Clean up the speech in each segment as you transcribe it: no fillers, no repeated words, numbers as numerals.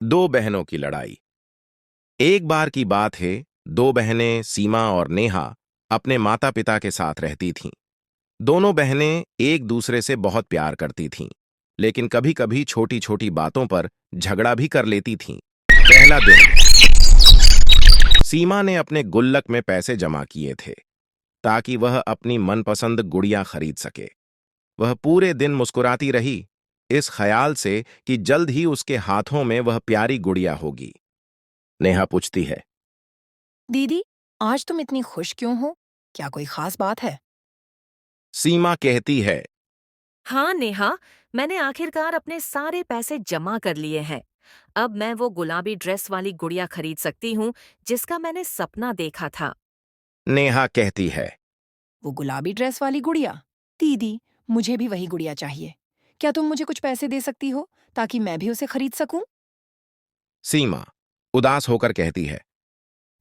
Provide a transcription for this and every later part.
दो बहनों की लड़ाई। एक बार की बात है, दो बहनें सीमा और नेहा अपने माता पिता के साथ रहती थीं। दोनों बहनें एक दूसरे से बहुत प्यार करती थीं, लेकिन कभी कभी छोटी छोटी बातों पर झगड़ा भी कर लेती थीं। पहला दिन, सीमा ने अपने गुल्लक में पैसे जमा किए थे ताकि वह अपनी मनपसंद गुड़िया खरीद सके। वह पूरे दिन मुस्कुराती रही, इस ख्याल से कि जल्द ही उसके हाथों में वह प्यारी गुड़िया होगी। नेहा पूछती है, दीदी, आज तुम इतनी खुश क्यों हो? क्या कोई खास बात है? सीमा कहती है, हाँ नेहा, मैंने आखिरकार अपने सारे पैसे जमा कर लिए हैं। अब मैं वो गुलाबी ड्रेस वाली गुड़िया खरीद सकती हूँ जिसका मैंने सपना देखा था। नेहा कहती है, वो गुलाबी ड्रेस वाली गुड़िया? दीदी, मुझे भी वही गुड़िया चाहिए। क्या तुम मुझे कुछ पैसे दे सकती हो ताकि मैं भी उसे खरीद सकूं? सीमा उदास होकर कहती है,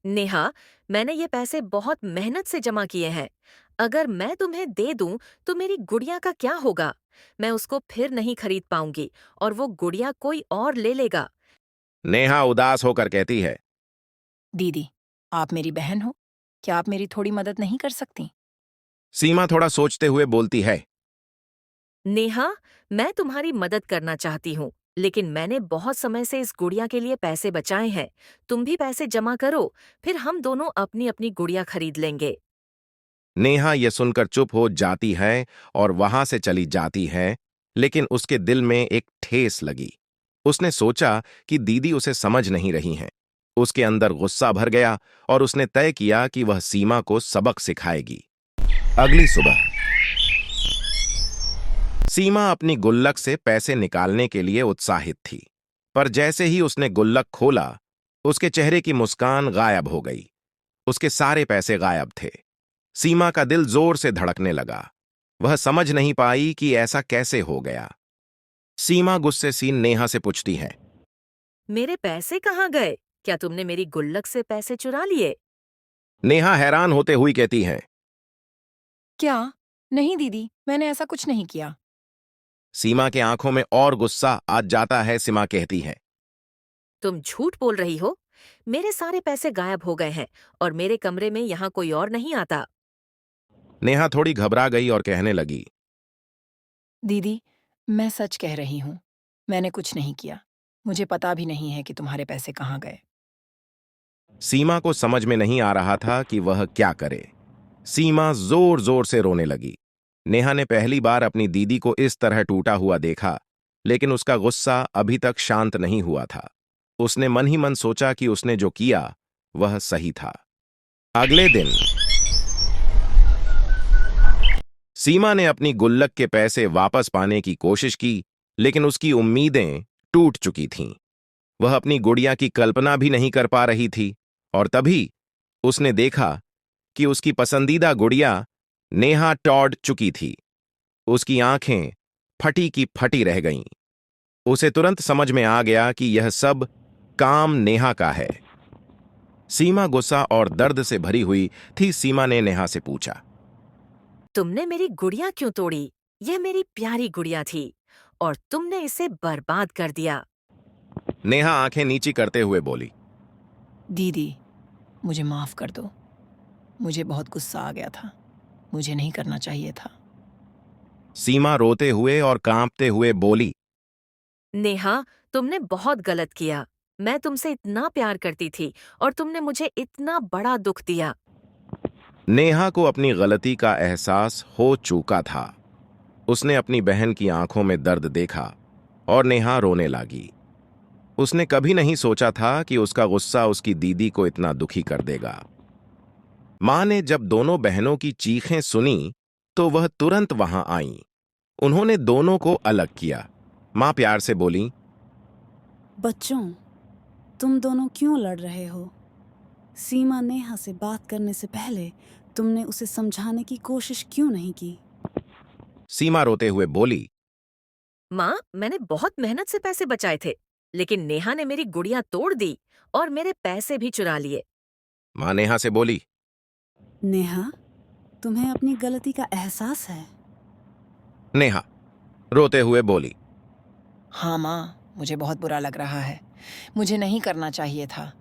नेहा, मैंने ये पैसे बहुत मेहनत से जमा किए हैं। अगर मैं तुम्हें दे दूं तो मेरी गुड़िया का क्या होगा? मैं उसको फिर नहीं खरीद पाऊंगी और वो गुड़िया कोई और ले लेगा। नेहा उदास होकर कहती है, दीदी, आप मेरी बहन हो। क्या आप मेरी थोड़ी मदद नहीं कर सकती? सीमा थोड़ा सोचते हुए बोलती है, नेहा, मैं तुम्हारी मदद करना चाहती हूँ, लेकिन मैंने बहुत समय से इस गुड़िया के लिए पैसे बचाए हैं। तुम भी पैसे जमा करो, फिर हम दोनों अपनी अपनी गुड़िया खरीद लेंगे। नेहा यह सुनकर चुप हो जाती है और वहां से चली जाती है, लेकिन उसके दिल में एक ठेस लगी। उसने सोचा कि दीदी उसे समझ नहीं रही हैं। उसके अंदर गुस्सा भर गया और उसने तय किया कि वह सीमा को सबक सिखाएगी। अगली सुबह सीमा अपनी गुल्लक से पैसे निकालने के लिए उत्साहित थी, पर जैसे ही उसने गुल्लक खोला, उसके चेहरे की मुस्कान गायब हो गई। उसके सारे पैसे गायब थे। सीमा का दिल जोर से धड़कने लगा। वह समझ नहीं पाई कि ऐसा कैसे हो गया। सीमा गुस्से सी नेहा से पूछती है, मेरे पैसे कहाँ गए? क्या तुमने मेरी गुल्लक से पैसे चुरा लिए? नेहा हैरान होते हुई कहती है। क्या? नहीं दीदी, मैंने ऐसा कुछ नहीं किया। सीमा के आंखों में और गुस्सा आ जाता है। सीमा कहती है, तुम झूठ बोल रही हो। मेरे सारे पैसे गायब हो गए हैं और मेरे कमरे में यहाँ कोई और नहीं आता। नेहा थोड़ी घबरा गई और कहने लगी, दीदी, मैं सच कह रही हूँ। मैंने कुछ नहीं किया। मुझे पता भी नहीं है कि तुम्हारे पैसे कहाँ गए। सीमा को समझ में नहीं आ रहा था कि वह क्या करे। सीमा जोर जोर से रोने लगी। नेहा ने पहली बार अपनी दीदी को इस तरह टूटा हुआ देखा, लेकिन उसका गुस्सा अभी तक शांत नहीं हुआ था। उसने मन ही मन सोचा कि उसने जो किया वह सही था। अगले दिन सीमा ने अपनी गुल्लक के पैसे वापस पाने की कोशिश की, लेकिन उसकी उम्मीदें टूट चुकी थीं। वह अपनी गुड़िया की कल्पना भी नहीं कर पा रही थी, और तभी उसने देखा कि उसकी पसंदीदा गुड़िया नेहा टौड़ चुकी थी। उसकी आंखें फटी की फटी रह गईं। उसे तुरंत समझ में आ गया कि यह सब काम नेहा का है। सीमा गुस्सा और दर्द से भरी हुई थी। सीमा ने नेहा से पूछा, तुमने मेरी गुड़िया क्यों तोड़ी? यह मेरी प्यारी गुड़िया थी और तुमने इसे बर्बाद कर दिया। नेहा आंखें नीची करते हुए बोली, दीदी, मुझे माफ कर दो। मुझे बहुत गुस्सा आ गया था। मुझे नहीं करना चाहिए था। सीमा रोते हुए और कांपते हुए बोली, नेहा, तुमने बहुत गलत किया। मैं तुमसे इतना प्यार करती थी और तुमने मुझे इतना बड़ा दुख दिया। नेहा को अपनी गलती का एहसास हो चुका था। उसने अपनी बहन की आंखों में दर्द देखा और नेहा रोने लगी। उसने कभी नहीं सोचा था कि उसका गुस्सा उसकी दीदी को इतना दुखी कर देगा। मां ने जब दोनों बहनों की चीखें सुनी, तो वह तुरंत वहां आईं। उन्होंने दोनों को अलग किया। मां प्यार से बोली, बच्चों, तुम दोनों क्यों लड़ रहे हो? सीमा नेहा से बात करने से पहले तुमने उसे समझाने की कोशिश क्यों नहीं की? सीमा रोते हुए बोली, माँ, मैंने बहुत मेहनत से पैसे बचाए थे, लेकिन नेहा ने मेरी गुड़िया तोड़ दी और मेरे पैसे भी चुरा लिए। मां नेहा से बोली, नेहा, तुम्हें अपनी गलती का एहसास है? नेहा रोते हुए बोली, हाँ माँ, मुझे बहुत बुरा लग रहा है। मुझे नहीं करना चाहिए था।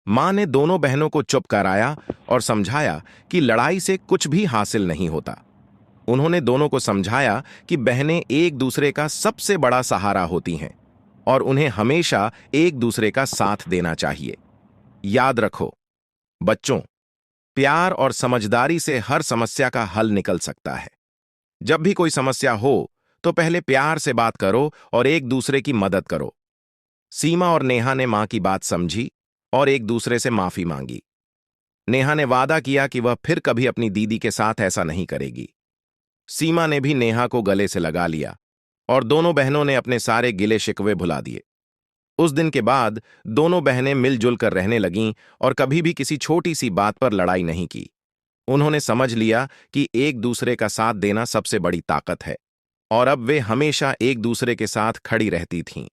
मां ने दोनों बहनों को चुप कराया और समझाया कि लड़ाई से कुछ भी हासिल नहीं होता। उन्होंने दोनों को समझाया कि बहनें एक दूसरे का सबसे बड़ा सहारा होती हैं और उन्हें हमेशा एक दूसरे का साथ देना चाहिए। याद रखो, बच्चों, प्यार और समझदारी से हर समस्या का हल निकल सकता है। जब भी कोई समस्या हो तो पहले प्यार से बात करो और एक दूसरे की मदद करो। सीमा और नेहा ने मां की बात समझी और एक दूसरे से माफी मांगी। नेहा ने वादा किया कि वह फिर कभी अपनी दीदी के साथ ऐसा नहीं करेगी। सीमा ने भी नेहा को गले से लगा लिया और दोनों बहनों ने अपने सारे गिले शिकवे भुला दिए। उस दिन के बाद दोनों बहनें मिलजुल कर रहने लगीं और कभी भी किसी छोटी सी बात पर लड़ाई नहीं की। उन्होंने समझ लिया कि एक दूसरे का साथ देना सबसे बड़ी ताकत है और अब वे हमेशा एक दूसरे के साथ खड़ी रहती थीं।